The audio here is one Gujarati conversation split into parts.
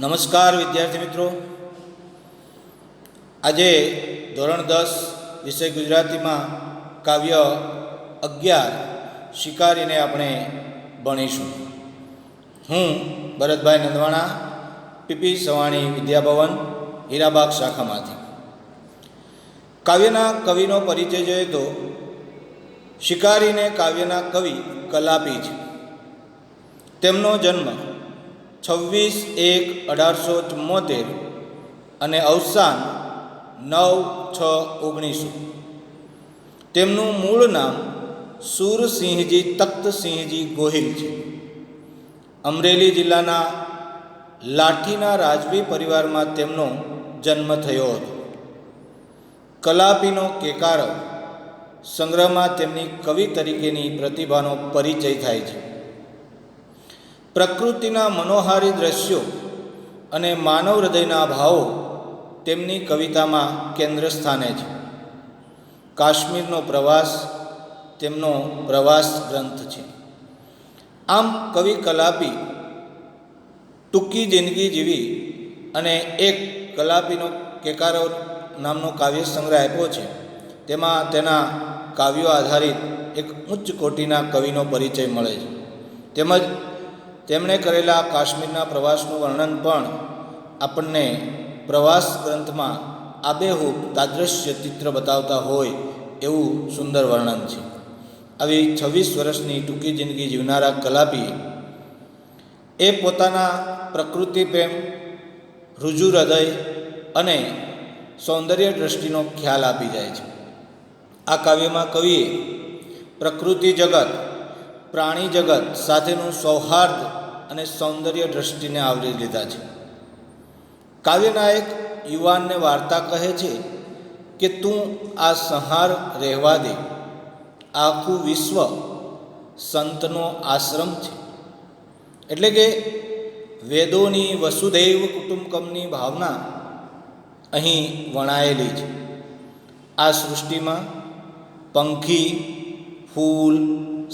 નમસ્કાર વિદ્યાર્થી મિત્રો, આજે ધોરણ 10 વિષય ગુજરાતીમાં કાવ્ય 11 શિકારીને આપણે ભણીશું. હું ભરતભાઈ નંદવાણા, પીપી સવાણી વિદ્યાભવન, હીરાબાગ શાખામાંથી. કાવ્યના કવિનો પરિચય જોઈએ તો શિકારીને કાવ્યના કવિ કલાપી છે. તેમનો જન્મ 26/1/1874 અને અવસાન 9/6/1900. તેમનું મૂળ નામ સુરસિંહજી તખ્તસિંહજી ગોહિલ છે. અમરેલી જિલ્લાના લાઠીના રાજવી પરિવારમાં તેમનો જન્મ થયો હતો. કલાપીનો કેકારવ સંગ્રહમાં તેમની કવિ તરીકેની પ્રતિભાનો પરિચય થાય છે. પ્રકૃતિના મનોહારી દ્રશ્યો અને માનવ હૃદયના ભાવો તેમની કવિતામાં કેન્દ્ર સ્થાને છે. કાશ્મીરનો પ્રવાસ તેમનો પ્રવાસ ગ્રંથ છે. આમ કવિ કલાપી ટૂંકી જિંદગી જીવી અને એક કલાપીનો કેકારવ નામનો કાવ્ય સંગ્રહ આપ્યો છે. તેમાં તેના કાવ્યો આધારિત એક ઉચ્ચ કોટીના કવિનો પરિચય મળે છે. તેમજ તેમણે કરેલા કાશ્મીરના પ્રવાસનું વર્ણન પણ આપણને પ્રવાસ ગ્રંથમાં આબેહૂબ તાદૃશ્ય ચિત્ર બતાવતા હોય એવું સુંદર વર્ણન છે. આવી 26 વર્ષની ટૂંકી જિંદગી જીવનારા કલાપીએ પોતાના પ્રકૃતિ પ્રેમ, ઋજુ હૃદય અને સૌંદર્ય દ્રષ્ટિનો ખ્યાલ આપી જાય છે. આ કાવ્યમાં કવિએ પ્રકૃતિ જગત, પ્રાણી જગત સાથેનું સૌહાર્દ અને સૌંદર્ય દ્રષ્ટિને આવરી લીધા છે. કાવ્યના એક યુવાનને વાર્તા કહે છે કે તું આ સંહાર રહેવા દે, આખું વિશ્વ સંતનો આશ્રમ છે. એટલે કે વેદોની વસુધૈવ કુટુંબકમની ભાવના અહીં વણાયેલી છે. આ સૃષ્ટિમાં પંખી, ફૂલ,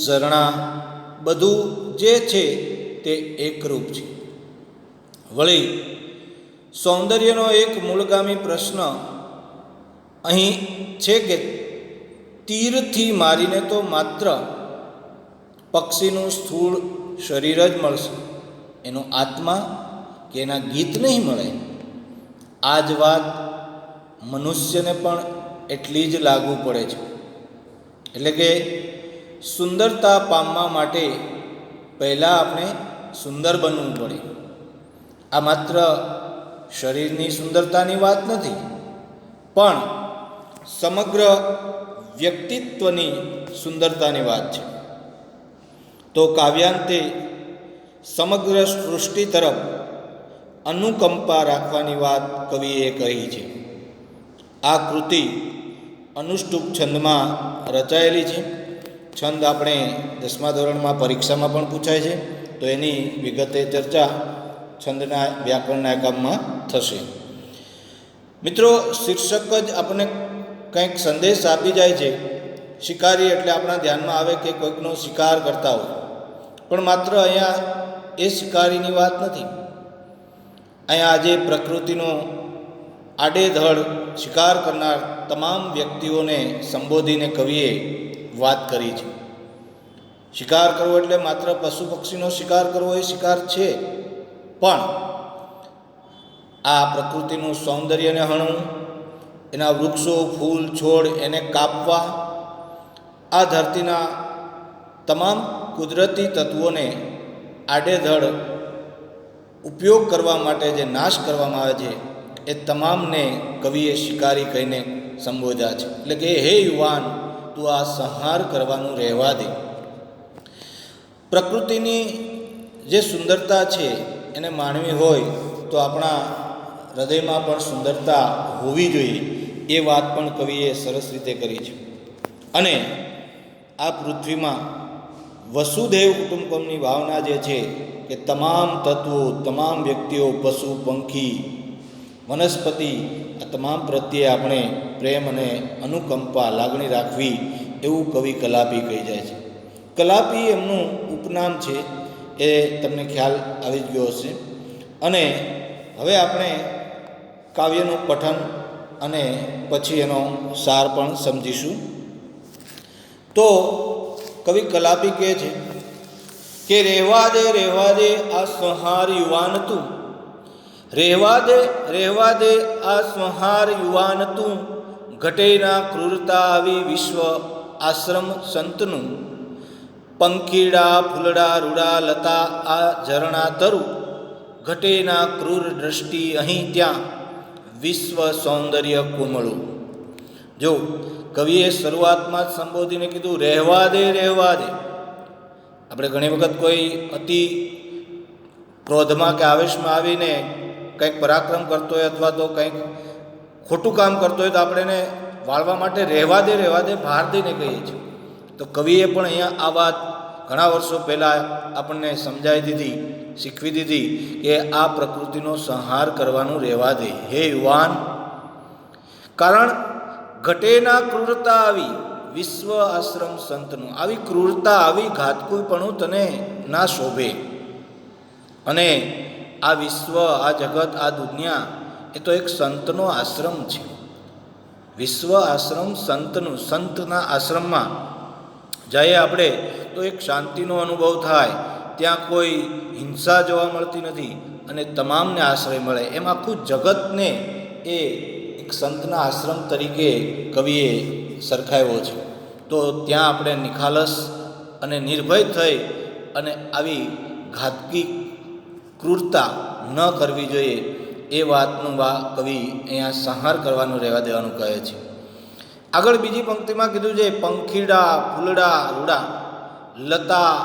ઝરણા બધું જે છે તે એકરૂપ છે. વળી સૌંદર્યનો એક મૂળગામી પ્રશ્ન અહીં છે કે તીરથી મારીને તો માત્ર પક્ષીનું સ્થૂળ શરીર જ મળશે, એનો આત્મા કે એના ગીત નહીં મળે. આ જ વાત મનુષ્યને પણ એટલી જ લાગુ પડે છે. એટલે કે સુંદરતા પામવા માટે પહેલાં આપણે સુંદર બનવું પડે. આ માત્ર શરીરની સુંદરતાની વાત નથી, પણ સમગ્ર વ્યક્તિત્વની સુંદરતાની વાત છે. તો કાવ્યાંતે સમગ્ર સૃષ્ટિ તરફ અનુકંપા રાખવાની વાત કવિએ કહી છે. આ કૃતિ અનુષ્ટુપ છંદમાં રચાયેલી છે. છંદ આપણે 10મા ધોરણમાં પરીક્ષામાં પણ પૂછાય છે, તો એની વિગતે ચર્ચા છંદના વ્યાકરણના એકમમાં થશે. મિત્રો, શીર્ષક જ આપણને કંઈક સંદેશ આપી જાય છે. શિકારી એટલે આપણા ધ્યાનમાં આવે કે કોઈકનો શિકાર કરતા હોય, પણ માત્ર અહીંયા એ શિકારીની વાત નથી. અહીંયા આજે પ્રકૃતિનો આડેધડ શિકાર કરનાર તમામ વ્યક્તિઓને સંબોધીને કવિએ વાત કરી છે. શિકાર કરવો એટલે માત્ર પશુ પક્ષીનો શિકાર કરવો એ શિકાર છે, પણ આ પ્રકૃતિનું સૌંદર્યને હણવું, એના વૃક્ષો, ફૂલ, છોડ એને કાપવા, આ ધરતીના તમામ કુદરતી તત્વોને આડેધડ ઉપયોગ કરવા માટે જે નાશ કરવામાં આવે છે એ તમામને કવિએ શિકારી કહીને સંબોધ્યા છે. એટલે કે હે યુવાન, તું આ સંહાર કરવાનું રહેવા દે. પ્રકૃતિની જે સુંદરતા છે એને માણવી હોય તો આપણા હૃદયમાં પણ સુંદરતા હોવી જોઈએ. એ વાત પણ કવિએ સરસ રીતે કરી છે. અને આ પૃથ્વીમાં વસુધૈવ કુટુંબકમની ભાવના જે છે કે તમામ તત્વો, તમામ વ્યક્તિઓ, પશુ, પંખી, વનસ્પતિ, આ તમામ પ્રત્યે આપણે પ્રેમ અને અનુકંપા, લાગણી રાખવી, એવું કવિ કલાપી કહી જાય છે. કલાપી એમનું ઉપનામ છે, એ તમને ખ્યાલ આવી જ ગયો હશે. અને હવે આપણે કાવ્યનું પઠન અને પછી એનો સાર પણ સમજીશું. તો કવિ કલાપી કહે છે કે રહેવા દે આ સંહાર યુવાન તું, રહેવા દે આ સંહાર યુવાન તું, ઘટેના ક્રૂરતા આવી વિશ્વ આશ્રમ સંતનું, પંખીડા ફૂલડા રૂડા લતા આ ઝરણા તરું, ઘટેના ક્રૂર દ્રષ્ટિ અહીં ત્યાં વિશ્વ સૌંદર્ય કોમળું. જો કવિએ શરૂઆતમાં જ સંબોધીને કીધું રહેવા દે. આપણે ઘણી વખત કોઈ અતિ ક્રોધમાં કે આવેશમાં આવીને કંઈક પરાક્રમ કરતો હોય અથવા તો કંઈક ખોટું કામ કરતો હોય તો આપણે એને વાળવા માટે રહેવા દે ભાર દઈને કહીએ છીએ. તો કવિએ પણ અહીંયા આ વાત ઘણા વર્ષો પહેલાં આપણને સમજાવી દીધી, શીખવી દીધી કે આ પ્રકૃતિનો સંહાર કરવાનું રહેવા દે હે યુવાન. કારણ ઘટેના ક્રૂરતા આવી વિશ્વ આશ્રમ સંતનું, આવી ક્રૂરતા આવી ઘાતકુપણું તને ના શોભે. અને આ વિશ્વ, આ જગત, આ દુનિયા એ તો એક સંતનો આશ્રમ છે. વિશ્વ આશ્રમ સંતનું, સંતના આશ્રમમાં જઈએ આપણે તો એક શાંતિનો અનુભવ થાય, ત્યાં કોઈ હિંસા જોવા મળતી નથી અને તમામને આશ્રય મળે. એમ આખું જગતને એ એક સંતના આશ્રમ તરીકે કવિએ સરખાવ્યો છે. તો ત્યાં આપણે નિખાલસ અને નિર્ભય થઈ અને આવી ઘાતકી ક્રૂરતા ન કરવી જોઈએ. એ વાતનું કવિ અહીંયા સંહાર કરવાનું રહેવા દેવાનું કહે છે. આગળ બીજી પંક્તિમાં કીધું છે પંખીડા ફૂલડા રૂડા લતા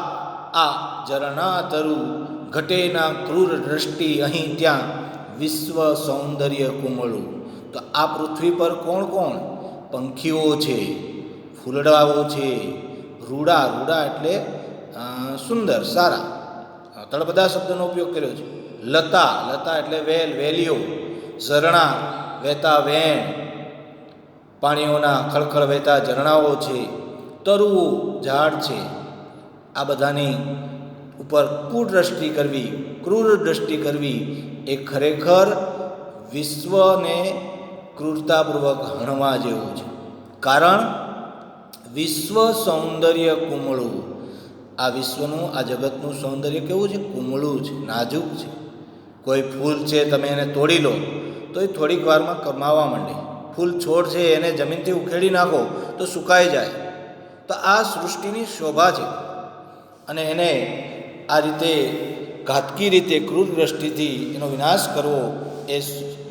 આ ઝરણા તરું, ઘટેના ક્રૂર દ્રષ્ટિ અહીં ત્યાં વિશ્વ સૌંદર્ય કુમળું. તો આ પૃથ્વી પર કોણ પંખીઓ છે, ફૂલડાઓ છે, રૂડા એટલે સુંદર, સારા, તળપદા શબ્દનો ઉપયોગ કર્યો છે. લતા એટલે વેલીઓ, ઝરણા વહેતા વેણ, પાણીઓના ખળખળ વહેતા ઝરણાઓ છે, તરુઓ ઝાડ છે. આ બધાની ઉપર ક્રૂર દ્રષ્ટિ કરવી એ ખરેખર વિશ્વને ક્રૂરતાપૂર્વક હણવા જેવું છે. કારણ વિશ્વ સૌંદર્ય કુમળું, આ વિશ્વનું, આ જગતનું સૌંદર્ય કેવું છે? કુમળું છે, નાજુક છે. કોઈ ફૂલ છે, તમે એને તોડી લો તો એ થોડીક વારમાં કમાવા માંડે. ફૂલ છોડ છે એને જમીનથી ઉખેડી નાખો તો સુકાઈ જાય. તો આ સૃષ્ટિની શોભા છે અને એને આ રીતે ઘાતકી રીતે ક્રૂર દ્રષ્ટિથી એનો વિનાશ કરવો એ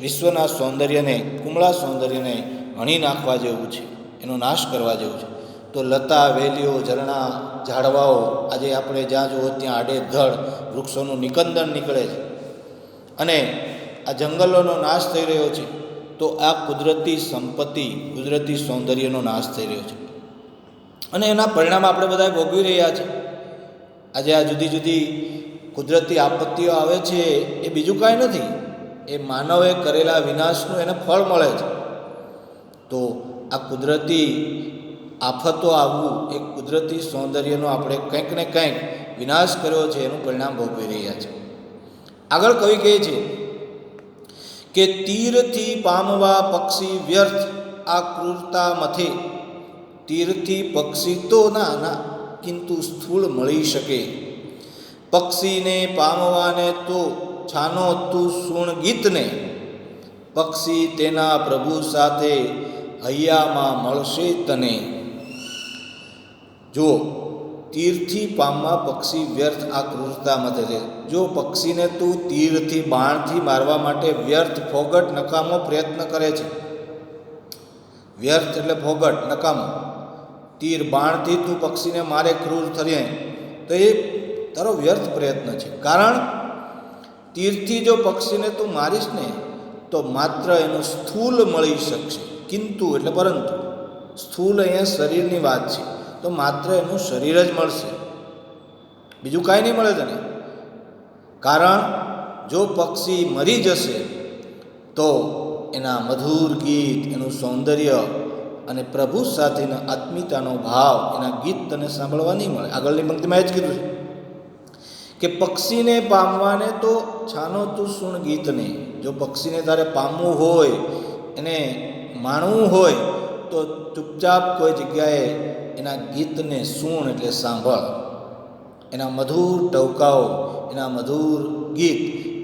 વિશ્વના સૌંદર્યને, કુમળા સૌંદર્યને હણી નાખવા જેવું છે, એનો નાશ કરવા જેવું છે. તો લતા વેલીઓ, ઝરણા, ઝાડવાઓ આજે આપણે જ્યાં જુઓ ત્યાં આડેધડ વૃક્ષોનું નિકંદન નીકળે છે અને આ જંગલોનો નાશ થઈ રહ્યો છે. તો આ કુદરતી સંપત્તિ, કુદરતી સૌંદર્યનો નાશ થઈ રહ્યો છે અને એના પરિણામ આપણે બધા ભોગવી રહ્યા છે. આજે આ જુદી જુદી કુદરતી આપત્તિઓ આવે છે એ બીજું કાંઈ નથી, એ માનવે કરેલા વિનાશનું એને ફળ મળે છે. તો આ કુદરતી આફતો આવવું, એ કુદરતી સૌંદર્યનો આપણે કંઈક ને કંઈક વિનાશ કર્યો છે એનું પરિણામ ભોગવી રહ્યા છે. આગળ કવિ કહે છે કે તીરથી પામવા પક્ષી વ્યર્થ આ ક્રૂરતા મથે, તીરથી પક્ષી તો ના કિંતુ સ્થૂળ મળી શકે, પક્ષીને પામવાને તો છાનો તું સુણ ગીતને, પક્ષી તેના પ્રભુ સાથે હૈયામાં મળશે તને. જુઓ, તીરથી પામવા પક્ષી વ્યર્થ આ ક્રૂરતા મથે છે. જો પક્ષીને તું તીરથી, બાણથી મારવા માટે વ્યર્થ, ફોગટ, નકામો પ્રયત્ન કરે છે, વ્યર્થ એટલે ફોગટ, નકામો, તીર બાણથી તું પક્ષીને મારે ક્રૂર થઈએ તો એ તારો વ્યર્થ પ્રયત્ન છે. કારણ તીરથી જો પક્ષીને તું મારીશ ને તો માત્ર એનું સ્થૂલ મળી શકશે. કિંતુ એટલે પરંતુ, સ્થૂલ અહીંયા શરીરની વાત છે, તો માત્ર એનું શરીર જ મળશે, બીજું કાંઈ નહીં મળે તને. કારણ જો પક્ષી મરી જશે તો એના મધુર ગીત, એનું સૌંદર્ય અને પ્રભુ સાથેના આત્મીયતાનો ભાવ, એના ગીત તને સાંભળવા નહીં મળે. આગળની પંક્તિમાં એ જ કીધું છે કે પક્ષીને પામવાને તો છાનો તું સુણ ગીતને. જો પક્ષીને તારે પામવું હોય, એને માણવું હોય, તો ચૂપચાપ કોઈ જગ્યાએ એના ગીતને સુણ એટલે સાંભળ. એના મધુર ટહુકાઓ, એના મધુર ગીત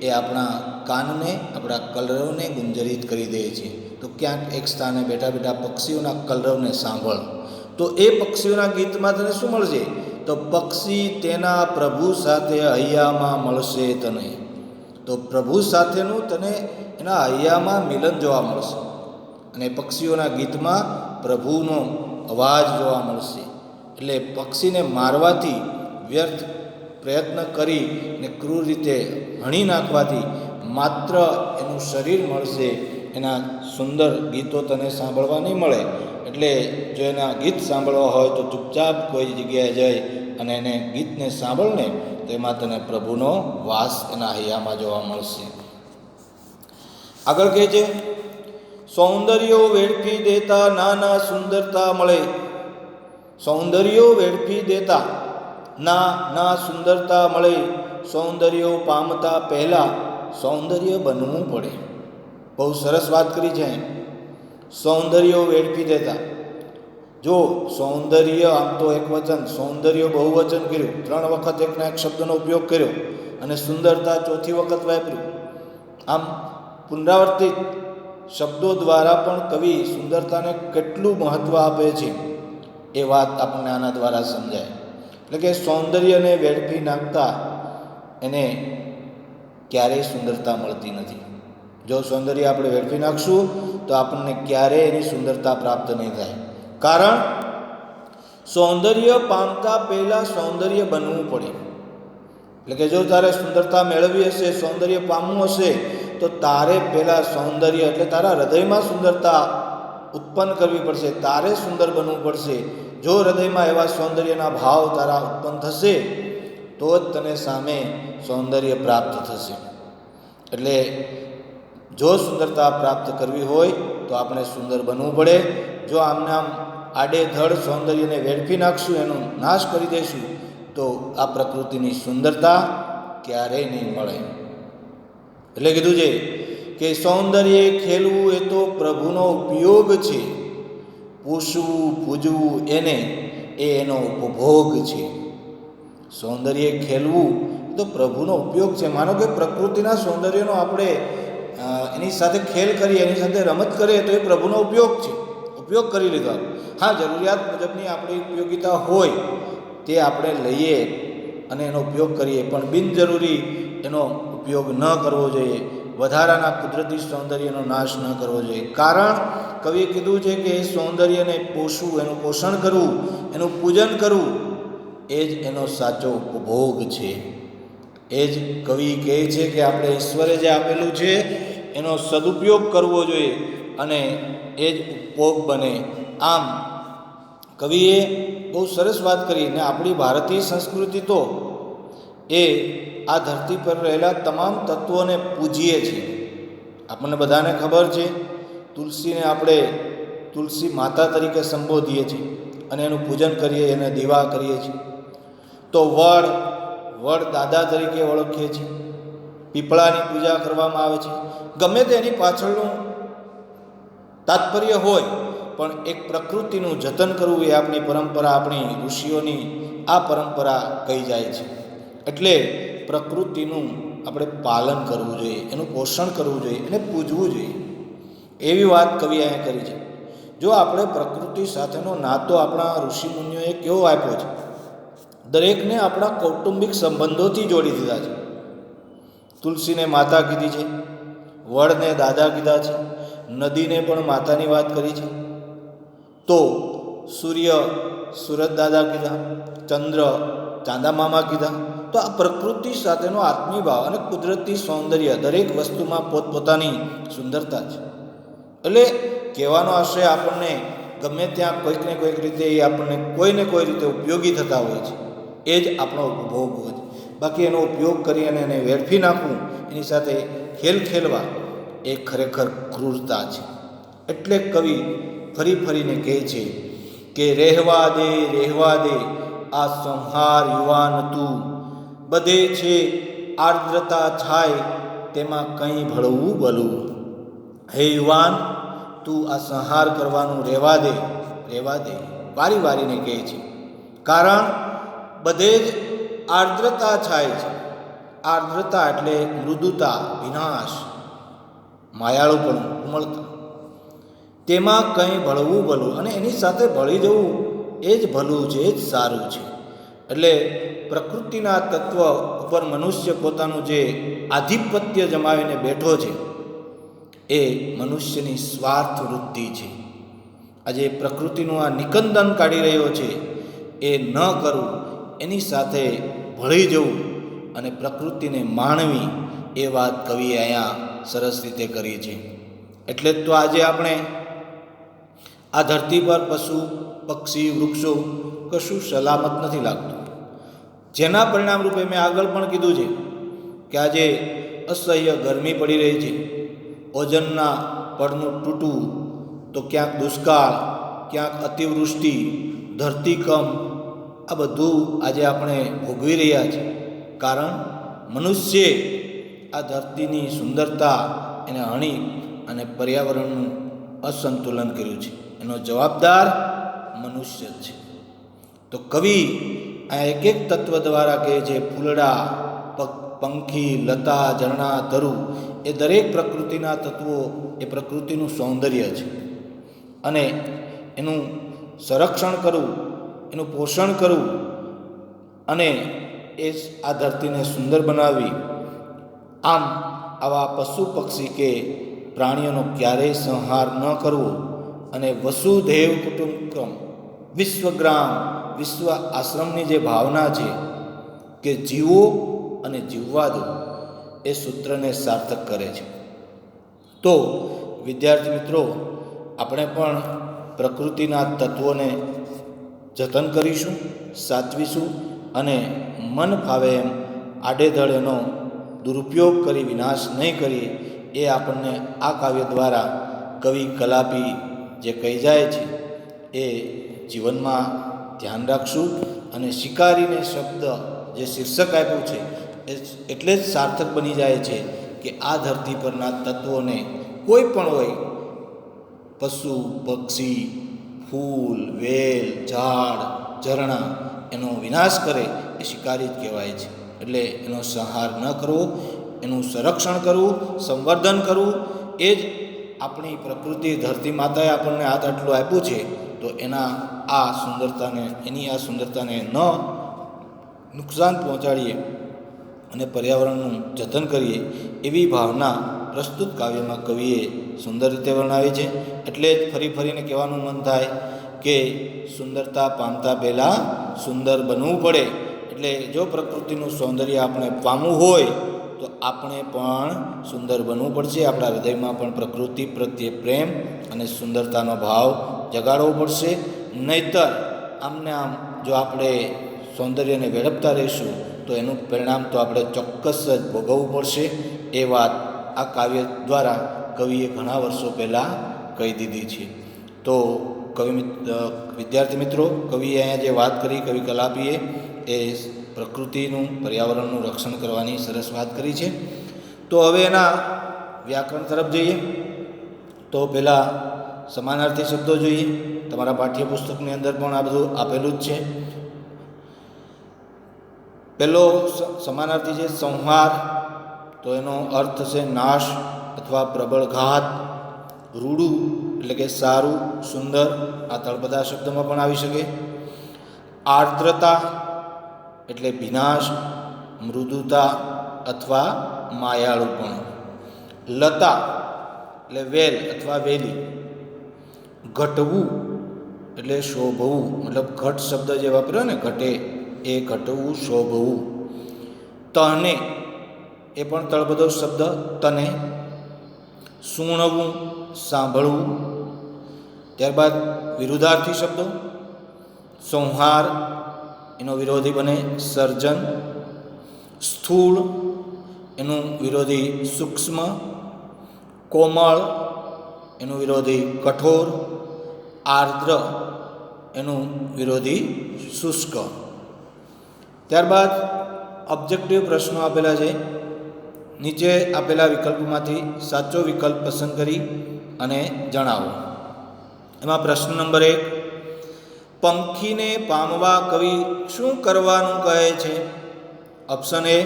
એ આપણા કાનને, આપણા કલરવને ગુંજરિત કરી દે છે. તો ક્યાંક એક સ્થાને બેઠા બેઠા પક્ષીઓના કલરવને સાંભળ, તો એ પક્ષીઓના ગીતમાં તને શું મળશે? તો પક્ષી તેના પ્રભુ સાથે હૈયામાં મળશે તને. તો પ્રભુ સાથેનું તને એના હૈયામાં મિલન જોવા મળશે, અને પક્ષીઓના ગીતમાં પ્રભુનો અવાજ જોવા મળશે. એટલે પક્ષીને મારવાથી, વ્યર્થ પ્રયત્ન કરી ને ક્રૂર રીતે હણી નાખવાથી માત્ર એનું શરીર મળશે, એના સુંદર ગીતો તને સાંભળવા નહીં મળે. એટલે જો એના ગીત સાંભળવા હોય તો ચૂપચાપ કોઈ જગ્યાએ જઈ અને એને ગીતને સાંભળને, તેમાં તને પ્રભુનો વાસ એના હૈયામાં જોવા મળશે. આગળ કહે છે, સૌંદર્યો વેડફી દેતા નાના સુંદરતા મળે. સૌંદર્યો વેડફી દેતા ના સુંદરતા મળે. સૌંદર્યો પામતા પહેલાં સૌંદર્ય બનવું પડે. બહુ સરસ વાત કરી છે. સૌંદર્યો વેડફી દેતા. જો સૌંદર્ય, આમ તો એક વચન, સૌંદર્ય બહુવચન કર્યું, 3 વખત એકના એક શબ્દનો ઉપયોગ કર્યો, અને સુંદરતા 4થી વખત વાપર્યું. આમ પુનરાવર્તિત શબ્દો દ્વારા પણ કવિ સુંદરતાને કેટલું મહત્ત્વ આપે છે એ વાત આપણને આના દ્વારા સમજાય. એટલે કે સૌંદર્યને વેડફી નાખતા એને ક્યારેય સુંદરતા મળતી નથી. જો સૌંદર્ય આપણે વેડફી નાખશું તો આપણને ક્યારેય એની સુંદરતા પ્રાપ્ત નહીં થાય. કારણ સૌંદર્ય પામતા પહેલાં સૌંદર્ય બનવું પડે. એટલે કે જો તારે સુંદરતા મેળવવી હશે, સૌંદર્ય પામવું હશે, તો તારે પહેલાં સૌંદર્ય એટલે તારા હૃદયમાં સુંદરતા ઉત્પન્ન કરવી પડશે. તારે સુંદર બનવું પડશે. જો હૃદયમાં એવા સૌંદર્યના ભાવ તારા ઉત્પન્ન થશે તો જ તને સામે સૌંદર્ય પ્રાપ્ત થશે. એટલે જો સુંદરતા પ્રાપ્ત કરવી હોય તો આપણે સુંદર બનવું પડે. જો આમને આમ આડેધડ સૌંદર્યને વેડફી નાખશું, એનો નાશ કરી દઈશું, તો આ પ્રકૃતિની સુંદરતા ક્યારેય નહીં મળે. એટલે કીધું છે કે સૌંદર્ય ખેલવું એ તો પ્રભુનો ઉપયોગ છે, પૂછવું પૂજવું એનો ઉપભોગ છે. સૌંદર્ય ખેલવું તો પ્રભુનો ઉપયોગ છે. માનો કે પ્રકૃતિના સૌંદર્યનો આપણે એની સાથે ખેલ કરીએ, એની સાથે રમત કરીએ, તો એ પ્રભુનો ઉપયોગ છે. ઉપયોગ કરી લીધો. હા, જરૂરિયાત મુજબની આપણી ઉપયોગિતા હોય તે આપણે લઈએ અને એનો ઉપયોગ કરીએ, પણ બિનજરૂરી એનો ઉપયોગ ન કરવો જોઈએ. વધારાના કુદરતી સૌંદર્યનો નાશ ન કરવો જોઈએ. કારણ કવિએ કીધું છે કે એ સૌંદર્યને પોષવું, એનું પોષણ કરવું, એનું પૂજન કરવું, એ જ એનો સાચો ઉપભોગ છે. એ જ કવિ કહે છે કે આપણે ઈશ્વરે જે આપેલું છે એનો સદુપયોગ કરવો જોઈએ અને એ જ ઉપભોગ બને. આમ કવિએ બહુ સરસ વાત કરી. ને આપણી ભારતીય સંસ્કૃતિ તો એ આ ધરતી પર રહેલા તમામ તત્વોને પૂજીએ છીએ. આપણને બધાને ખબર છે, તુલસીને આપણે તુલસી માતા તરીકે સંબોધીએ છીએ અને એનું પૂજન કરીએ, એને દીવા કરીએ છીએ. તો વડ દાદા તરીકે ઓળખીએ છીએ. પીપળાની પૂજા કરવામાં આવે છે. ગમે તેની પાછળનું તાત્પર્ય હોય, પણ એક પ્રકૃતિનું જતન કરવું એ આપણી પરંપરા, આપણી ઋષિઓની આ પરંપરા કહી જાય છે. એટલે પ્રકૃતિનું આપણે પાલન કરવું જોઈએ, એનું પોષણ કરવું જોઈએ, એને પૂજવું જોઈએ, એવી વાત કવિ અહીંયા કરી છે. જો આપણે પ્રકૃતિ સાથેનો નાતો આપણા ઋષિમુનિઓએ કેવો આપ્યો છે, દરેકને આપણા કૌટુંબિક સંબંધોથી જોડી દીધા છે. તુલસીને માતા કીધી છે, વડને દાદા કીધા છે, નદીને પણ માતાની વાત કરી છે. તો સૂરજ દાદા કીધા, ચંદ્ર ચાંદા મામા કીધા. તો આ પ્રકૃતિ સાથેનો આત્મીય ભાવ અને કુદરતી સૌંદર્ય, દરેક વસ્તુમાં પોતપોતાની સુંદરતા છે. એટલે કહેવાનો આશય આપણને ગમે ત્યાં કોઈક ને કોઈક રીતે એ આપણને કોઈને કોઈ રીતે ઉપયોગી થતા હોય છે. એ જ આપણો ઉપભોગ હોય છે. બાકી એનો ઉપયોગ કરી અને એને વેડફી નાખવું, એની સાથે ખેલવા એ ખરેખર ક્રૂરતા છે. એટલે કવિ ફરીને કહે છે કે રહેવા દે આ સંહાર યુવાન તું, બધે છે આર્દ્રતા છાય, તેમાં કંઈ ભળવું ભલું. હે યુવાન, તું આ સંહાર કરવાનું રહેવા દે, વારી વારીને કહે છે. કારણ બધે જ આર્દ્રતા છાય છે. આર્દ્રતા એટલે મૃદુતા, વિનાશ, માયાળુપણું, ઉમળતા. તેમાં કંઈ ભળવું ભલું, અને એની સાથે ભળી જવું એ જ ભલું છે, એ જ સારું છે. એટલે પ્રકૃતિના તત્વ ઉપર મનુષ્ય પોતાનું જે આધિપત્ય જમાવીને બેઠો છે, એ મનુષ્યની સ્વાર્થ વૃત્તિ છે. આજે પ્રકૃતિનું આ નિકંદન કાઢી રહ્યો છે, એ ન કરવું, એની સાથે ભળી જવું અને પ્રકૃતિને માણવી, એ વાત કવિએ અહીંયા સરસ રીતે કરી છે. એટલે જ તો આજે આપણે આ ધરતી પર પશુ પક્ષી વૃક્ષો કશું સલામત નથી લાગતું. જેના પરિણામ રૂપે મેં આગળ પણ કીધું છે કે આજે અસહ્ય ગરમી પડી રહી છે, ઓઝોનના પડનું તૂટવું, તો ક્યાંક દુષ્કાળ, ક્યાંક અતિવૃષ્ટિ, ધરતીકંપ, આ બધું આજે આપણે ભોગવી રહ્યા છીએ. કારણ મનુષ્યે આ ધરતીની સુંદરતા એને હણી અને પર્યાવરણનું અસંતુલન કર્યું છે. એનો જવાબદાર મનુષ્ય જ છે. તો કવિ આ એક એક તત્વ દ્વારા કહે છે, ફૂલડા, પંખી, લતા, ઝરણા, તરુ, એ દરેક પ્રકૃતિના તત્વો એ પ્રકૃતિનું સૌંદર્ય છે. અને એનું સંરક્ષણ કરવું, એનું પોષણ કરવું અને એ આ ધરતીને સુંદર બનાવવી. આમ આવા પશુ પક્ષી કે પ્રાણીઓનો ક્યારેય સંહાર ન કરવો અને વસુધૈવ કુટુંબકમ, વિશ્વગ્રામ, વિશ્વ આશ્રમની જે ભાવના છે કે જીવો અને જીવવા દો, એ સૂત્રને સાર્થક કરે છે. તો વિદ્યાર્થી મિત્રો, આપણે પણ પ્રકૃતિના તત્વોને જતન કરીશું, સાચવીશું અને મન ફાવે એમ આડેધડ એનો દુરુપયોગ કરી વિનાશ નહીં કરીએ, એ આપણને આ કાવ્ય દ્વારા કવિ કલાપી જે કહી જાય છે એ જીવનમાં ધ્યાન રાખશું. અને શિકારીને શબ્દ જે શીર્ષક આપ્યું છે એ એટલે જ સાર્થક બની જાય છે કે આ ધરતી પરના તત્વોને કોઈ પણ હોય, પશુ પક્ષી, ફૂલ, વેલ, ઝાડ, ઝરણા, એનો વિનાશ કરે એ શિકારી જ કહેવાય છે. એટલે એનો સંહાર ન કરવો, એનું સંરક્ષણ કરવું, સંવર્ધન કરવું, એ જ આપણી પ્રકૃતિ, ધરતી માતાએ આપણને હાથ આટલું આપ્યું છે, તો એની આ સુંદરતાને ન નુકસાન પહોંચાડીએ અને પર્યાવરણનું જતન કરીએ, એવી ભાવના પ્રસ્તુત કાવ્યમાં કવિએ સુંદર રીતે વર્ણવી છે. એટલે જ ફરી ફરીને કહેવાનું મન થાય કે સુંદરતા પામતા પહેલાં સુંદર બનવું પડે. એટલે જો પ્રકૃતિનું સૌંદર્ય આપણે પામવું હોય તો આપણે પણ સુંદર બનવું પડશે. આપણા હૃદયમાં પણ પ્રકૃતિ પ્રત્યે પ્રેમ અને સુંદરતાનો ભાવ જગાડવો પડશે. નહીંતર આમને આમ જો આપણે સૌંદર્યને વેડપતા રહીશું તો એનું પરિણામ તો આપણે ચોક્કસ જ ભોગવવું પડશે. એ વાત આ કાવ્ય દ્વારા કવિએ ઘણા વર્ષો પહેલાં કહી દીધી છે. તો વિદ્યાર્થી મિત્રો, કવિએ અહીંયા જે વાત કરી, કવિ કલાપીએ, એ પ્રકૃતિનું, પર્યાવરણનું રક્ષણ કરવાની સરસ વાત કરી છે. તો હવે એના વ્યાકરણ તરફ જઈએ. તો પહેલાં સમાનાર્થી શબ્દો જોઈએ. તમારા પાઠ્યપુસ્તકની અંદર પણ આ બધું આપેલું જ છે. પહેલો સમાનાર્થી છે સંહાર, તો એનો અર્થ છે નાશ અથવા પ્રબળ ઘાત. રૂડું એટલે કે સારું, સુંદર, આ તળપદા શબ્દમાં પણ આવી શકે. આર્દ્રતા એટલે ભીનાશ, મૃદુતા અથવા માયાળુપણું. લતા એટલે વેલ અથવા વેલી. ઘટવું એટલે શોભવું, મતલબ ઘટ શબ્દ જે વાપર્યો ને, ઘટે, એ ઘટવું, શોભવું. તને એ પણ તળપદો શબ્દ, તને. સૂણવું, સાંભળવું. ત્યારબાદ વિરુદ્ધાર્થી શબ્દો. સંહાર એનો વિરોધી બને સર્જન. સ્થૂળ એનું વિરોધી સૂક્ષ્મ. કોમળ એનું વિરોધી કઠોર. આર્દ્ર એનું વિરોધી શુષ્ક. ત્યારબાદ ઓબ્જેક્ટિવ પ્રશ્નો આપેલા છે. નીચે આપેલા વિકલ્પોમાંથી સાચો વિકલ્પ પસંદ કરી અને જણાવો. એમાં પ્રશ્ન નંબર 1, પંખીને પામવા કવિ શું કરવાનું કહે છે? ઓપ્શન એ,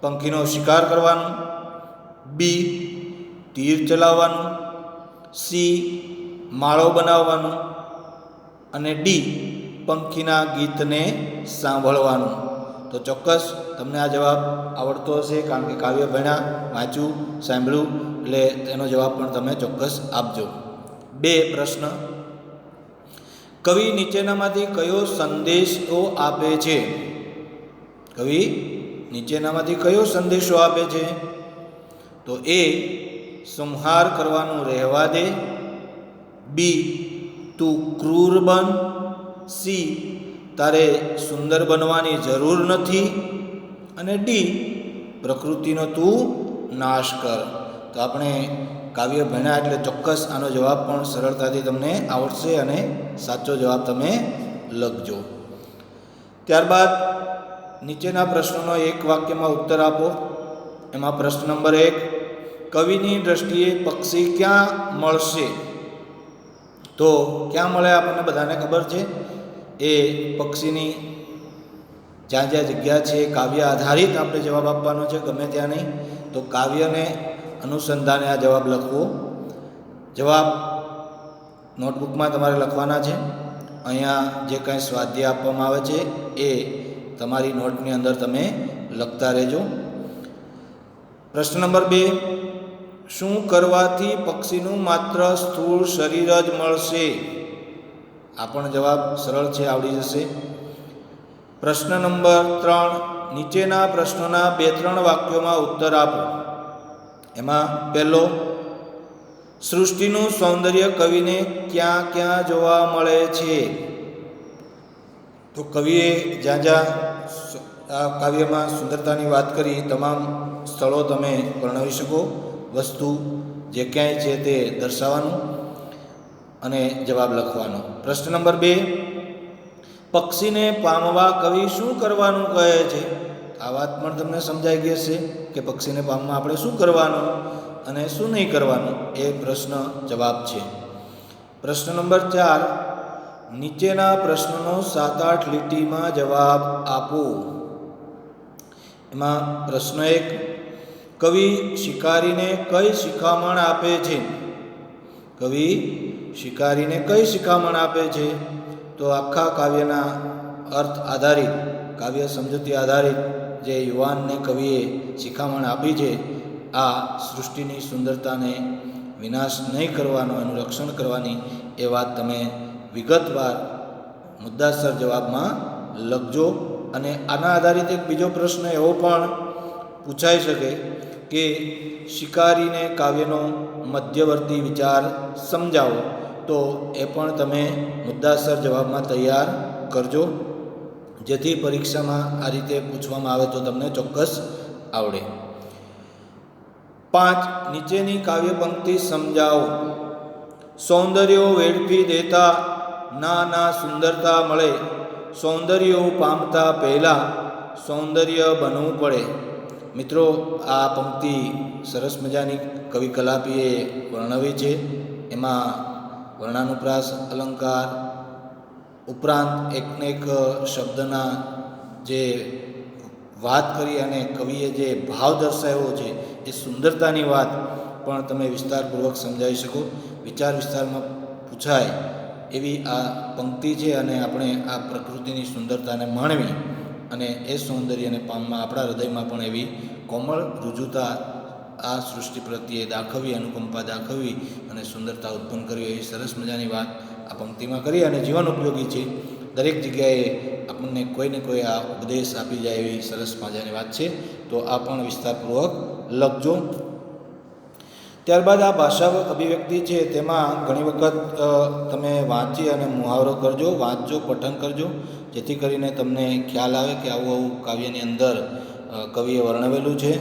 પંખીનો શિકાર કરવાનું, બી, તીર ચલાવવાનું, સી, માળો બનાવવાનું અને ડી, પંખીના ગીતને સાંભળવાનું. તો ચોક્કસ તમને આ જવાબ આવડતો હશે, કારણ કે કાવ્ય ભણ્યા, વાંચ્યું, સાંભળ્યું, એટલે તેનો જવાબ પણ તમે ચોક્કસ આપજો. 2 પ્રશ્ન, કવિ નીચેનામાંથી કયો સંદેશો આપે છે? કવિ નીચેનામાંથી કયો સંદેશો આપે છે? તો એ, સંહાર કરવાનું રહેવા દે, બી, તું ક્રૂર બન, સી, તારે સુંદર બનવાની જરૂર નથી અને ડી, પ્રકૃતિનો તું નાશ કર. તો આપણે કાવ્ય ભણ્યા એટલે ચોક્કસ આનો જવાબ પણ સરળતાથી તમને આવડશે અને સાચો જવાબ તમે લખજો. ત્યારબાદ નીચેના પ્રશ્નોનો એક વાક્યમાં ઉત્તર આપો. એમાં પ્રશ્ન નંબર 1, કવિની દ્રષ્ટિએ પક્ષી ક્યાં મળશે? તો ક્યાં મળે આપણને બધાને ખબર છે. એ પક્ષીની જ્યાં જ્યાં જગ્યા છે કાવ્ય આધારિત આપણે જવાબ આપવાનો છે, ગમે ત્યાં નહીં. તો કાવ્યને અનુસંધાને આ જવાબ લખવો. જવાબ નોટબુકમાં તમારે લખવાના છે. અહીંયા જે કાંઈ સ્વાધ્યાય આપવામાં આવે છે એ તમારી નોટની અંદર તમે લખતા રહેજો. પ્રશ્ન નંબર 2, શું કરવાથી પક્ષીનું માત્ર સ્થૂળ શરીર જ મળશે? આ પણ જવાબ સરળ છે, આવડી જશે. પ્રશ્ન નંબર 3, નીચેના પ્રશ્નોના 2-3 વાક્યોમાં ઉત્તર આપો. એમાં પહેલો, સૃષ્ટિનું સૌંદર્ય કવિને ક્યાં ક્યાં જોવા મળે છે? તો કવિએ જ્યાં જ્યાં આ કાવ્યમાં સુંદરતાની વાત કરી તમામ સ્થળો તમે વર્ણવી શકો. વસ્તુ જે ક્યાંય છે તે દર્શાવવાનું અને જવાબ લખવાનો. પ્રશ્ન નંબર 2, પક્ષીને પામવા કવિ શું કરવાનું કહે છે? આ વાત પણ તમને સમજાઈ ગઈ હશે કે પક્ષીને પામવા આપણે શું કરવાનું અને શું નહીં કરવાનું, એ પ્રશ્ન જવાબ છે. પ્રશ્ન નંબર 4, નીચેના પ્રશ્નનો 7-8 લીટીમાં જવાબ આપો. એમાં પ્રશ્ન 1, કવિ શિકારીને કઈ શિખામણ આપે છે? કવિ શિકારીને કઈ શિખામણ આપે છે? તો આખા કાવ્યના અર્થ આધારિત, કાવ્ય સમજૂતી આધારિત જે યુવાનને કવિએ શિખામણ આપી છે, આ સૃષ્ટિની સુંદરતાને વિનાશ નહીં કરવાનો, એનું રક્ષણ કરવાની, એ વાત તમે વિગતવાર મુદ્દાસર જવાબમાં લખજો. અને આના આધારિત એક બીજો પ્રશ્ન એવો પણ પૂછાઈ શકે કે શિકારીને કાવ્યનો મધ્યવર્તી વિચાર સમજાવો. તો એ પણ તમે મુદ્દાસર જવાબમાં તૈયાર કરજો, જેથી પરીક્ષામાં આ રીતે પૂછવામાં આવે તો તમને ચોક્કસ આવડે. 5, નીચેની કાવ્ય પંક્તિ સમજાવો. સૌંદર્યો વેડફી દેતા ના સુંદરતા મળે, સૌંદર્યો પામતા પહેલાં સૌંદર્ય બનવું પડે. મિત્રો, આ પંક્તિ સરસ મજાની કવિ કલાપીએ વર્ણવી છે. એમાં વર્ણાનુપ્રાસ, અલંકાર ઉપરાંત એકને એક શબ્દના જે વાત કરી અને કવિએ જે ભાવ દર્શાવ્યો છે, એ સુંદરતાની વાત પણ તમે વિસ્તારપૂર્વક સમજાવી શકો. વિચાર વિસ્તારમાં પૂછાય એવી આ પંક્તિ છે અને આપણે આ પ્રકૃતિની સુંદરતાને માણવી અને એ સૌંદર્યને પામવા આપણા હૃદયમાં પણ એવી કોમળ રુજુતા આ સૃષ્ટિ પ્રત્યે દાખવવી, અનુકંપા દાખવવી અને સુંદરતા ઉત્પન્ન કરવી, એવી સરસ મજાની વાત આ પંક્તિમાં કરી અને જીવન ઉપયોગી છે. દરેક જગ્યાએ આપણને કોઈને કોઈ આ ઉપદેશ આપી જાય એવી સરસ મજાની વાત છે. તો આ પણ વિસ્તારપૂર્વક લખજો. ત્યારબાદ આ ભાષા અભિવ્યક્તિ છે તેમાં ઘણી વખત તમે વાંચી અને મુહાવરો કરજો, વાંચજો, પઠન કરજો, જેથી કરીને તમને ખ્યાલ આવે કે આવું આવું કાવ્યની અંદર કવિએ વર્ણવેલું છે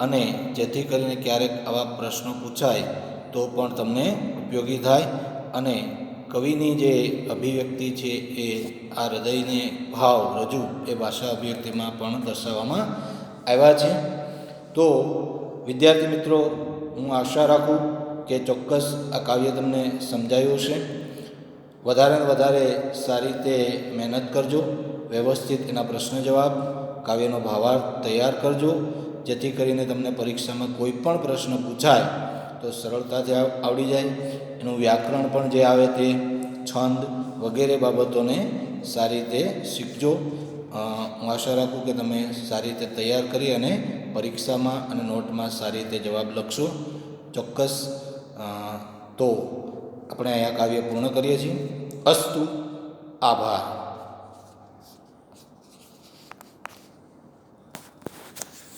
અને જેથી કરીને ક્યારેક આવા પ્રશ્નો પૂછાય તો પણ તમને ઉપયોગી થાય અને કવિની જે અભિવ્યક્તિ છે એ આ હૃદયને ભાવ રજૂ એ ભાષા અભિવ્યક્તિમાં પણ દર્શાવવામાં આવ્યા છે. તો વિદ્યાર્થી મિત્રો, હું આશા રાખું કે ચોક્કસ આ કાવ્ય તમને સમજાયું હશે. વધારે ને વધારે સારી રીતે મહેનત કરજો, વ્યવસ્થિત એના પ્રશ્ન જવાબ, કાવ્યનો ભાવાર્થ તૈયાર કરજો, જેથી કરીને તમને પરીક્ષામાં કોઈ પણ પ્રશ્ન પૂછાય તો સરળતાથી આવડી જાય. એનું વ્યાકરણ પણ જે આવે તે, છંદ વગેરે બાબતોને સારી રીતે શીખજો. હું આશા રાખું કે તમે સારી રીતે તૈયાર કરી અને પરીક્ષામાં અને નોટમાં સારી રીતે જવાબ લખશો. ચોક્કસ. તો આપણે અહીંયા કાવ્ય પૂર્ણ કરીએ છીએ. અસ્તુ. આભાર.